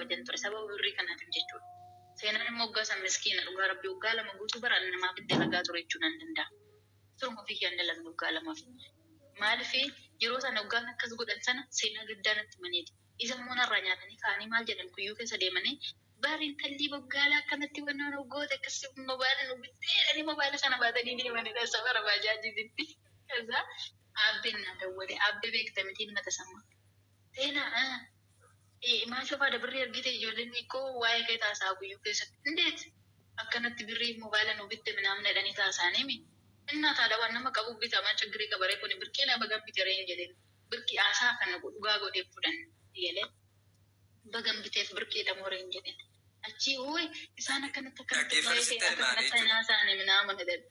kabajan ture sababa birrii kanaatiif jechuudha. Seenaan immoo waggaa san miskiina dhugaa rabbii waggaa lama guutuu bara namaaf itti dalagaa ture jechuun nan danda'a. Turma ofii kiyaan dalagne waggaa lamaaf. Maaliif yeroo sana waggaan akkas godhan sana seenaa guddaa natti maneeti. Isa immoo narraa nyaatanii kaanii maal jedhan kuyyuu keessa deemanii baariin tallii baggaalaa akkanatti wannaan hoggoota akkasii mobaayila nu bitteedhanii mobaayila sana baatanii deemanidha safara baajaajiitti. Kaza abbeen na dawwale abbee beektamitiin mata sammaa. Seenaa maashofaa birrii argite ijoolleen koo waa'ee kee taasaa guyyuu keessatti indeet akkanatti birrii mobaayila nu bitte minamna jedhanii taasaanii mi innaa taadhawaan nama qabu bitaman chigrii qabaree kun birqee nama gabbitee hin jedhin birqii aasaa kana dhugaa godhee fudhan jedhee bagam biteef birqee dhamoora hin jedhin achi hoy isaan akkanatti akkanatti naasaanii minama jedhan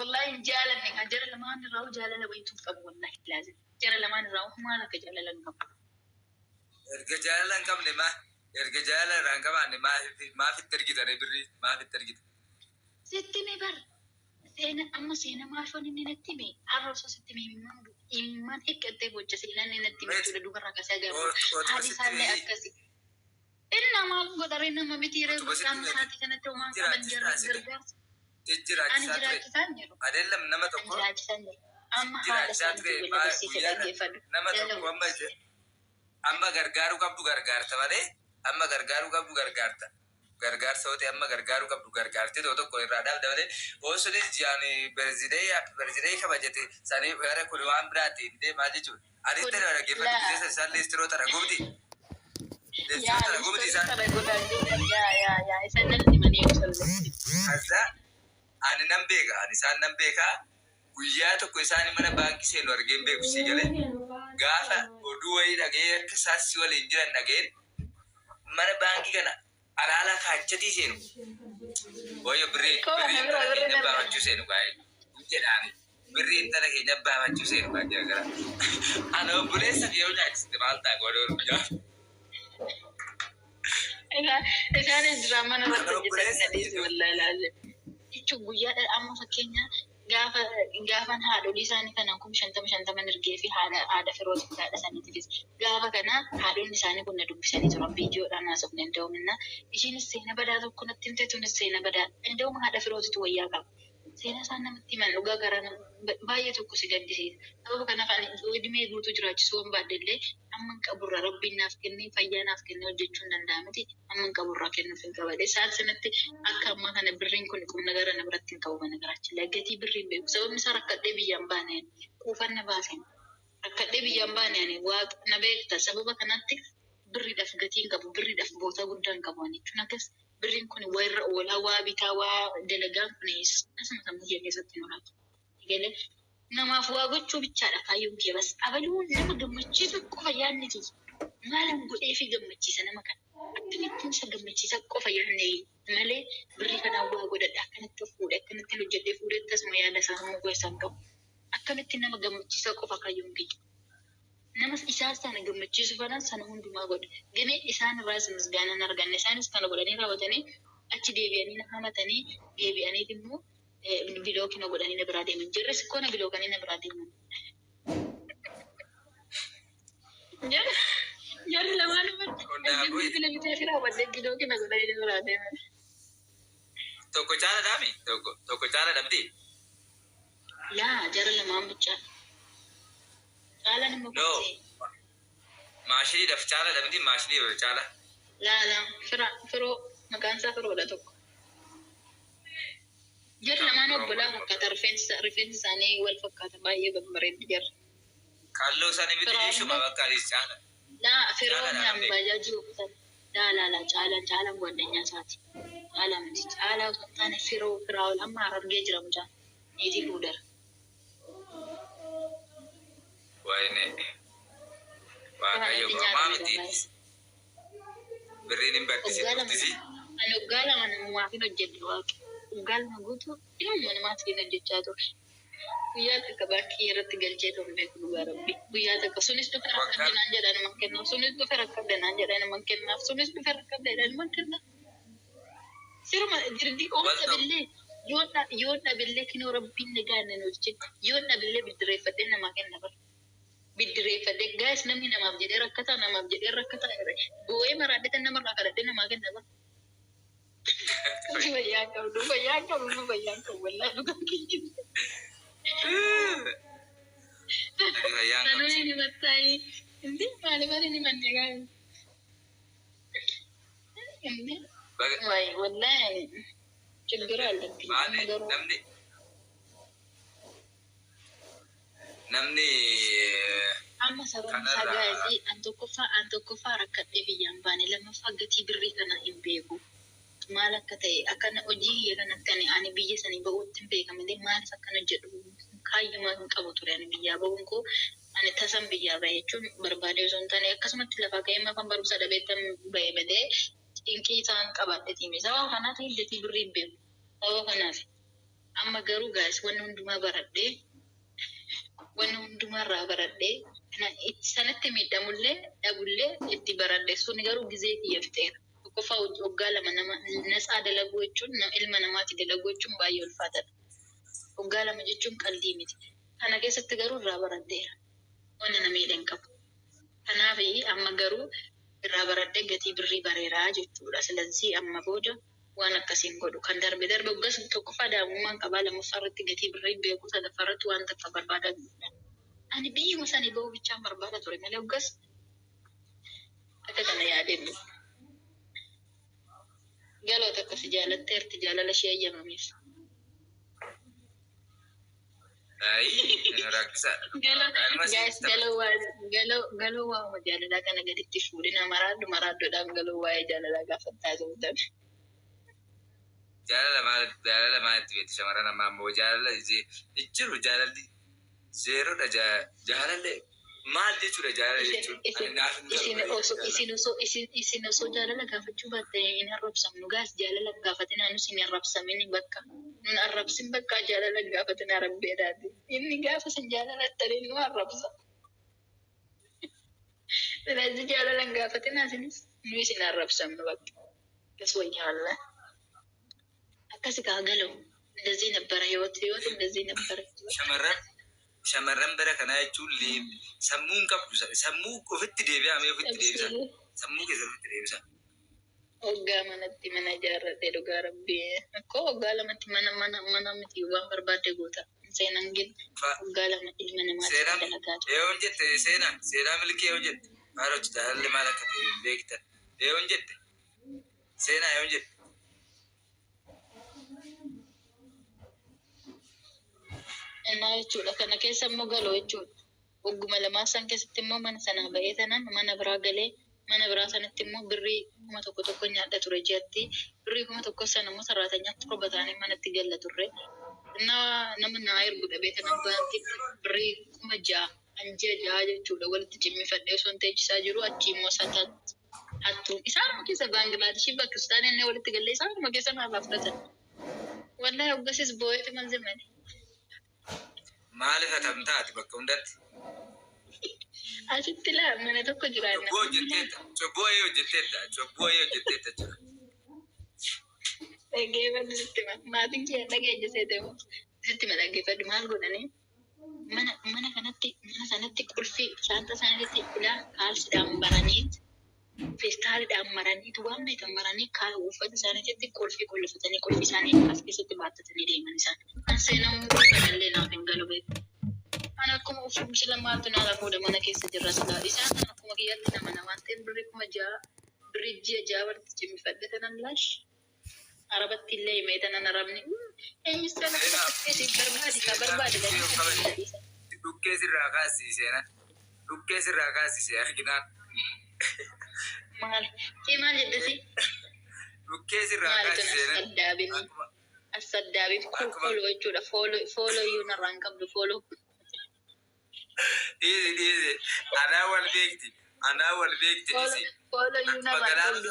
wallahi jaalanne ajara lamaan irraa jaalala wayituu qabu wallahi laazim jara lamaan irraa humaan akka jaalalan qabu. Erga jaalalan qabne ma erga jaalalan irraa qabaanne maafitti ergitanii birrii maafitti ergitan. Sitti mi bar seena amma seena maashoon inni natti mi harroso sitti mi imman hiqqattee bocha seenaan inni natti mi jechuudha dubarraa akkasii agarra haadhi isaallee akkasii. Inna maal godhare nama mitiiree qaama isaatii kanatti homaan qaban gargaarsa. Ani jiraachisan jiru. Adeelam nama tokko. Jiraachisan jiru. Amma haala isaanii walitti dhaggeeffadhu. Nama tokko amma gargaaru qabdu gargaarta malee amma gargaaru qabdu gargaarta. Gargaarsa hote amma gargaaru qabdu gargaarte tokko irraa dabalee osunis ji'aan berzidee kabajate sanii gara kun waan biraatti indee maal jechuudha. Aditti dha dhaggeeffatu keessa isaan liistiroota dha gubdi. Liistiroota dha gubdi isaan. Isaan natti manii Kaza ani nan beeka ani isaan nan beeka guyyaa tokko isaan mana baankii seenu argeen beeku sii galee gaafa oduu wayii dhagee akka saassi waliin jiran dhageen mana baankii kana alaala kaachatii seenu wayyo birrii intala keenya baafachuu seenu baay'ee jedhaani birrii intala keenya baafachuu seenu baay'ee gara ana obboleessa fi yoo nyaachiste maal ta'a godhoo gaafa. Isaan diraamaa namatti hojjetan wallahi laazim. Jechuun guyyaa amma fakkeenya gaafan haadholii isaanii kanaan kun 50 ergee fi haadha firooti haadha saniitiifis gaafa kana haadhonni isaanii kun na dubbisanii turan viidiyoodhaan haasofne danda'uminna ishiinis seena badaa tokko natti himte tunis seena badaa danda'uma haadha firootitu wayyaa qaba. Seena isaan namatti himan dhugaa garaa baay'ee tokko si gaddisiisa. Sababa kanaaf ani dhimee guutuu jiraachisuu hin baaddellee amma qaburra rabbiin naaf kennee fayyaa naaf kennee hojjechuu hin danda'amu miti amma qaburraa kennuuf hin qabade. Isaan sanatti akka ammaa kana birriin kun qubna gara na biratti hin qabu mana garaachi laggatii birriin beeku sababni isaa rakkadhee biyyaan baaneen quufanna baasen rakkadhee biyyaan baaneen waaqa na beekta sababa kanatti birriidhaaf gatiin qabu birriidhaaf boota guddaa hin qabu jechuun akkas birriin kun warra oolaa waa bitaa waa dalagaan kunis asuma sammuu kee keessatti nuraatu. Galee namaaf waa gochuu bichaadha kaayyoon kee bas abaluun nama gammachiisu qofa yaadniti maalan godhee fi gammachiisa nama kana akkamittiin isa gammachiisa qofa yaadne malee birrii kanaan waa godhadha akkanatti fuudhe akkanatti hojjedhee fuudhe tasuma yaada isaa sammuu keessaan qabu akkamittiin nama gammachiisa qofa kaayyoon kee nama isaan sana gammachiisu banan sana hundumaa godhe gane isaan irraas misgaanaan arganne isaanis kana godhanii raawwatanii achi deebi'anii na hamatanii deebi'anii immoo biloo kina godhanii na biraa deeman jirre sikkoona biloo kanii na biraa deeman. Jarri lamaan irratti filamtee fi raawwatee biloo kina godhanii na biraa deeman. Tokko caala dhaami tokko caala dhabdi. Laa jara lamaan bichaa. Caala nama kuttee. Maashinii daf caala dhabdi maashinii caala. Laa firoo maqaan isaa firoodha tokko. Jarri lamaan obbolaa fakkaata rifeensi isaanii wal fakkaata baay'ee babbareeddi jarri. Kalloo isaanii miti ishuma bakka alis caala. Laa firoon hambajaa jiru kutan laa caalaan guddeenyaa isaati. Caalaa miti caalaa osoo hin taane firaa ol amma argee jira mucaa niitii fuudhara. Wayne waaqayyo qomaa miti birriin hin barsiisu. Ani waggaa lama namaaf hin hojjedhe waaqi. Waggaa lama guutuu dhimma namaatti hin hojjechaa ture. Guyyaa takka bakkee irratti galchee ture beeku dhugaa rabbi. Guyyaa takka sunis dhufe rakkadde naan jedha naman kennaaf sunis dhufe rakkadde naan jedha naman kennaaf sunis dhufe rakkadde naman kennaaf. Sirma dirdi oomta billee yoo dhabillee kinoo rabbiin nagaa nan hojjete yoo dhabillee biddireeffadhee namaa kenna bara. biddireeffadhe gaas namni namaaf jedhee rakkataa irra bu'ee maraadhate namarraa kadhadhe namaa kenna bara. Fayyaa qabdu wallaa dhugaa keenya. Namoonni ni mattaa'ee hindi maaliif ni manne gaarii. Wallaa ችግር አለብኝ namni amma sababa sagaazii an tokkoffaa rakkadhee biyyaan baane lammaffaa gatii birrii kana hin beeku maal akka ta'e akkana hojii kanatti ani biyya sanii ba'uutti hin beekamne maaliif akkana jedhu kaayyumaa hin qabu ture ani biyyaa ba'uun koo ani tasan biyyaa ba'e jechuun barbaadee osoo hin taane akkasumatti lafaa ka'ee mafan barumsa dhabeettan ba'e badee cinqii isaan qabadhe tiime sababa kanaaf gatii birrii hin beeku sababa kanaaf amma garuu gaas wanni hundumaa baradhee wanni hundumarraa baradhee sanatti miidhamullee dhabullee itti baradhe sun garuu gizee kiyyafteera. Tokkoffaa waggaa lama nama natsaa dalaguu jechuun ilma namaatti dalaguu jechuun baay'ee ulfaataadha. Waggaa lama jechuun qalbii miti. Kana keessatti garuu irraa baradheera. Wanna na miidhan qabu. Kanaaf amma garuu irraa baradhee gatii birrii bareeraa jechuudha. Silazii amma booda waan akkasiin godhu kan darbe waggas tokkoffaa daa'imummaan qabaa lammaffaa irratti gatii birrii beekuu sadaffaa irratti waan takka barbaadan. Ani biyyuma sanii ba'uu bichaan barbaada ture malee waggas akka kana yaadennu. Galoota akkasi jaalatteerti jaalala ishee eeyyamameef. Galoo waa'uma jaalalaa kana gaditti fuudhina maraaddoodhaan galoo waa'ee jaalalaa gaafattaa jirtan. Jaalala maalitti beektu shamarran ammaa immoo jaalala jiru jaalalli zeeroodha jaalalli maal jechuudha jaalala jechuun. Isin osoo jaalala gaafachuu baatte hin arrabsamnu gaas jaalala gaafatin anus hin arrabsamin bakka nun arrabsin bakka jaalala gaafatin arabbeedhaati inni gaafa sin jaalala taliin nu arrabsa. ስለዚህ jaalala gaafatin asinis nu isin arrabsamnu bakka gas wayyaalla. Akkasi gaagalo እንደዚህ ነበረ ህይወት እንደዚህ ነበረ shamarran bara kana jechuun sammuun qabdu sammuu ofitti deebi'amee ofitti deebisa sammuu keessa ofitti deebisa. Waggaa manatti mana ijaarratee dhugaa rabbii akkoo waggaa lamatti mana miti waan barbaadde goota seenaan gid waggaa lama ilma namaatti dalagaa ture. Yoo jette seenaa milkii yoo jette maal jaalalli maal akka ta'e beektan yoo jette seenaa yoo jette. Innaa jechuudha kana keessa immoo galoo jechuudha. Wagguma lamaa san keessatti immoo mana sanaa ba'ee tanan mana biraa galee mana biraa sanatti immoo birrii 1,000 nyaadha ture jeetti birrii 1,000 sana immoo saraatanyaatti torba ta'anii manatti galla turre. Nama naa ergu dhabee tanan baanti birrii 6,000 jechuudha walitti cimmifadhee osoo hin teechisaa jiru achi immoo sataatti hattuun isaanuma keessa Baanglaadeshii Paakistaan inni walitti galee isaanuma keessa naaf fudhatan. Wallahi hoggasis boo'eeti mal zemani. Maaliif atamtaati bakka hundatti? Asitti laa mana tokko jiraanna. Cobboo hojjetteetta jira. Dhaggeeffadhu sitti maatiin kee dhageenya seete sitti ma dhaggeeffadhu maal godhanii mana sanatti qulfii shaanta isaaniitti ilaa kaalsiidhaan maraniit feestaaliidhaan maraniit waan beekan maranii uffata isaaniitti qulfii qulfatanii qulfii isaanii as keessatti baattatanii deeman isaan. Kan seenamu kanallee naaf hin galu beeku. Ana akkuma uffumsi lamaatu naala fuudha mana keessa jirra silaa isaan kan akkuma kiyyatti nama waan ta'eef birrii 6 walitti cimmifadhe tanan laash arabatti illee himee tanan arabni eenyussana barbaade dhukkee sirraa kaasisee arginaan. Maal jettasi? Dhukkee sirraa kaasisee Assaddaabiin foloo jechuudha. Foloo iyyuu narraan qabdu foloo. Dhiisi. Anaa wal beekti. Foloo iyyuu narraan qabdu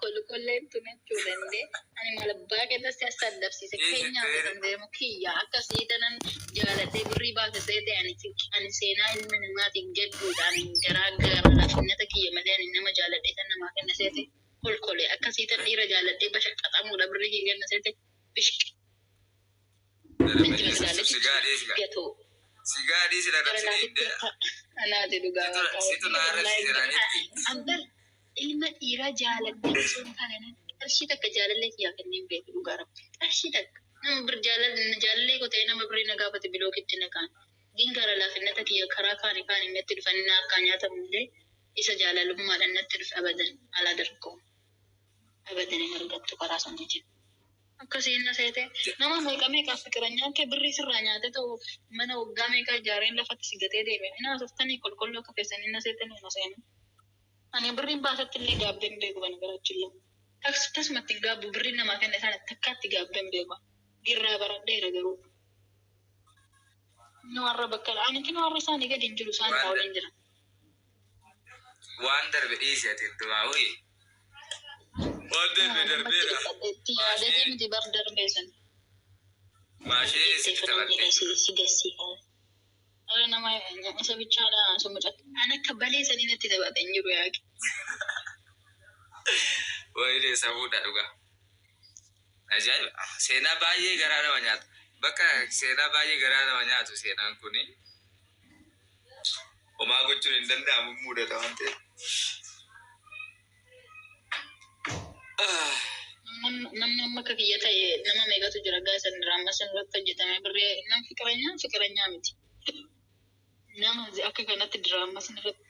kolkolleen tun jechuudha illee. Ani maal abbaa keessatti assaddabsiise keenyaa danda'amu kiyyaa akkasii tanan jaaladhee birrii baasisee ta'e ani seenaa ilma namaatiin jedhuudhaan garaa laafinnata kiyya malee ani nama jaaladhee kan namaa kenna seete. Kolkolee akkasii tan dhiira jaaladhee bashaqaxamuudha birrii kiyya seete bishqi. Sigaadii sila rabsine anaati dhugaa situ naara siranitti. Ambal ilma dhiiraa jaalallee sun kana qarshii takka jaalallee kiyyaa kanneen beeku dhugaa rabbi. Qarshii takka nama bir jaalallee koo ta'e nama birrii na gaafate bilookitti na kaan. Gingara laafinnata kiyya karaa kaanii kaanii natti dhufanii akka nyaatamullee isa jaalalummaadhaan natti dhufe abadan alaa dargoo. Abadan hin argattu karaa sana jechuudha. Akkasiin na seete nama meeqa fikiranyaa kee birrii sirraa nyaate ta'u mana waggaa meeqa ijaareen lafatti si gatee deeme ina softanii qulqulluu akka keessanii na seetanii na seenu. Ani birriin baasatti illee gaabbeen beeku bana garaachillee. Tasumatti gaabbu birriin namaa kenne sana takkaatti gaabbeen beeku. Girraa baradheera garuu. Nu warra bakka ani warra isaanii gadi hin jiru isaan irraa waliin jira. Waan darbe dhiisee ati dumaa ho'i. Waan darbe darbeera. Yaadanii miti bar darbeessan. Maashee sitti taphatte. Si gassiifaa. Dhala nama isa bichaadha sumuudhaan. Ani akka balee sanii natti taphate hin jiru yaaqi. Wayilee safuudha dhugaa. Ajaa'iba! Seenaa baay'ee garaa nama nyaatu. Bakka seenaa baay'ee garaa nama nyaatu seenaan kuni. Homaa gochuun hin danda'amu mudata waan ta'eef. Namni amma akka kiyya ta'e nama meeqatu jira gaasan irraa san irratti hojjetame birree nam fikiranyaa miti. Nama akka kanatti diraamaa sin irratti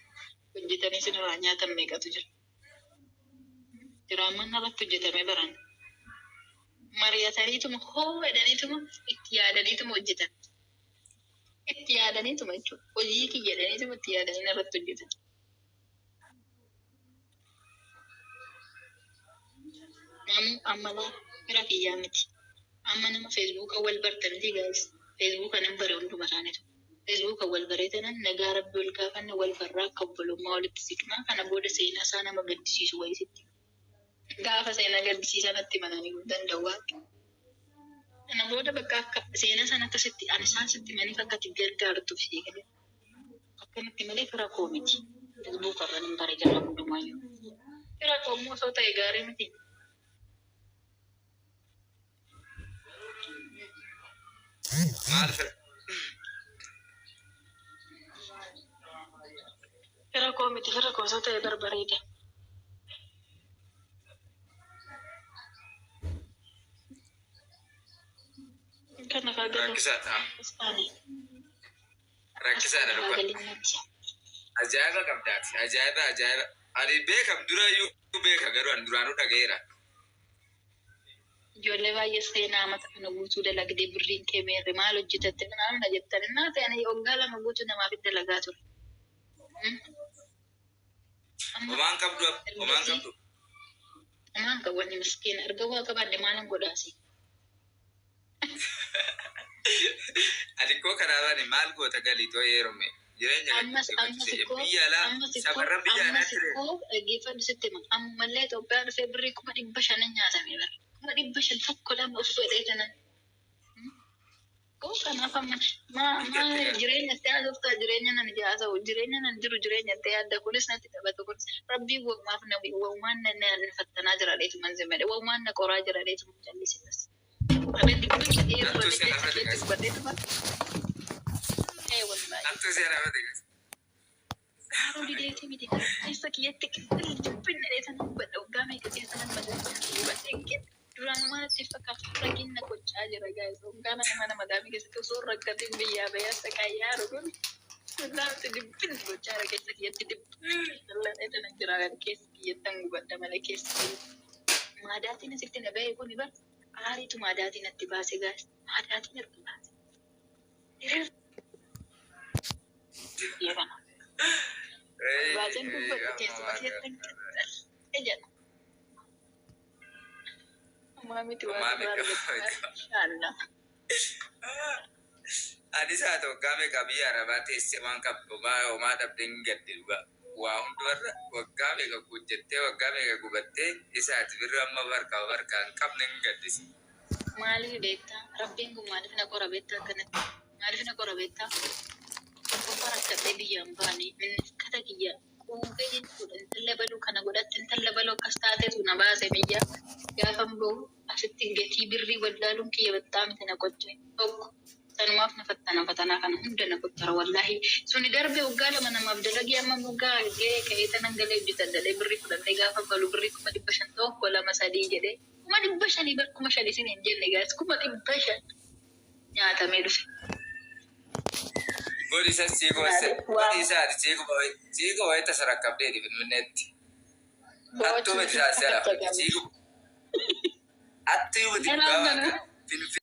hojjetanii sin irraa nyaatan meeqatu jira. Diraamaan irratti hojjetame baran. Mari'ataniituma hoo jedhaniituma itti yaadaniituma hojjetan. Itti yaadaniituma jechuudha. Hojii kiyya jedhaniituma itti yaadanii irratti hojjetan. Namu ammalaa bira kiyyaa miti. Amma nama feesbuuka wal bartamti gaa'is. Feesbuuka nan bare hunduma isaaniitu. Feesbuuka wal bareetanan nagaa rabbi wal gaafanne wal barraa akka obbolummaa walitti siqnaa kana booda seenaa isaa nama gaddisiisu wayisitti. Gaafa seenaa gaddisiisanatti mananii danda'u waaqni. Kana booda bakka akka seenaa sana akkasitti ani isaan sitti maniif akka itti gargaartuuf eegale. Akkanatti malee fira koo miti. Feesbuuka irra nan bare jala hundumaayyuu. Fira koo immoo osoo ta'e gaarii miti. Maal fira? Fira koo miti fira koo osoo ta'e barbareeda. Kana kaagala. Rakkisaadha. Rakkisaadha dhugaa. Ajaa'iba qabdaati. Ajaa'iba. Ani beekam durayyuu beeka garuu ani duraanuu dhaga'eera. Ijoollee baay'ee seenaa mata kana guutuu dalagdee birriin kee meerre maal hojjetatte naamna jettan innaa ta'an waggaa lama guutuu namaaf dalagaa ture. Homaan qabdu. Homaan qabu wanni miskiina erga waa qabaanne maalan godhaasi. Ani koo kanaafani maal goota galiitoo yeerome. Jireenya biyya alaa safarran biyya alaatti dhaggeeffadhu sitti hima. Ammallee Itoophiyaan dhufee birrii 500 nyaatamee bara. 500 tokko lama of fedhee kanan. Koo kanaaf amma jireenya itti haasoftaa jireenya nan ijaasa jireenya nan jiru jireenya itti yaadda kunis natti taphatu kunis rabbii waumaaf na waumaan na fattanaa jira dheetu man zemmede waumaan na qoraa jira dheetu man jallisinas. Abeeti kun Haru di dheetii miti. Keessa kiyyatti jibbinna dheetan hubadha. Waggaa meeqa keessa nan hubadha. Duraan maalatti fakkaatu rakkina gochaa jira gaa'isa. Waggaa mana madaamii keessatti osoo rakkatiin biyyaa bayyaa sakaayyaa dhugun. Wallaatti dibbin gochaa jira keessa kiyyatti dibbin. Dallaa dheetan jira keessa kiyyattan hubadha malee keessa kiyyatti. Maadaatiin asitti na ba'e kuni bara. Aariitu maadaatiin natti baase gaa'isa. Maadaatiin erga baase. Yerana. Baaseen dubbatu keessumaa keessan qixxal jedha. Maamiti waan baay'ee Anis haa ta'u waggaa meeqa biyya arabaa teessee waan qabdu homaa dhabdee hin gaddi dhugaa. Waa hundumarra waggaa meeqa hojjettee waggaa meeqa gubattee isaati birri amma barkaa hin qabne hin gaddisi. Maaliif beektaa? Rabbiin kun maaliif na qora beektaa akkanatti? Maaliif na qora beektaa? Qofa rakkatee biyyaan baanii minnifkata kiyya quufee jechuudha. Intalla baluu kana godhatte intalla baluu akkas taatetu na baase biyya gaafan bahu asitti gatii birrii wallaaluun kiyya battaa miti na qochee tokko Tanumaaf na fatanaa kana hunda na kuttara wallahi. Suni darbe waggaa lama namaaf dalagee amma waggaa argee ka'ee tanan galee hojjetan dalee birrii fudhannee gaafa balu birrii 500 tokko 2-3 jedhee 500 bakkuma 5 isin hin jenne gaas 500 nyaatamee dhufe. Godi isa godi isa siiko wayi tasarakkabdee finfinneetti. Attuma isaa seera siiko. Atti yuuti gaafa finfinnee.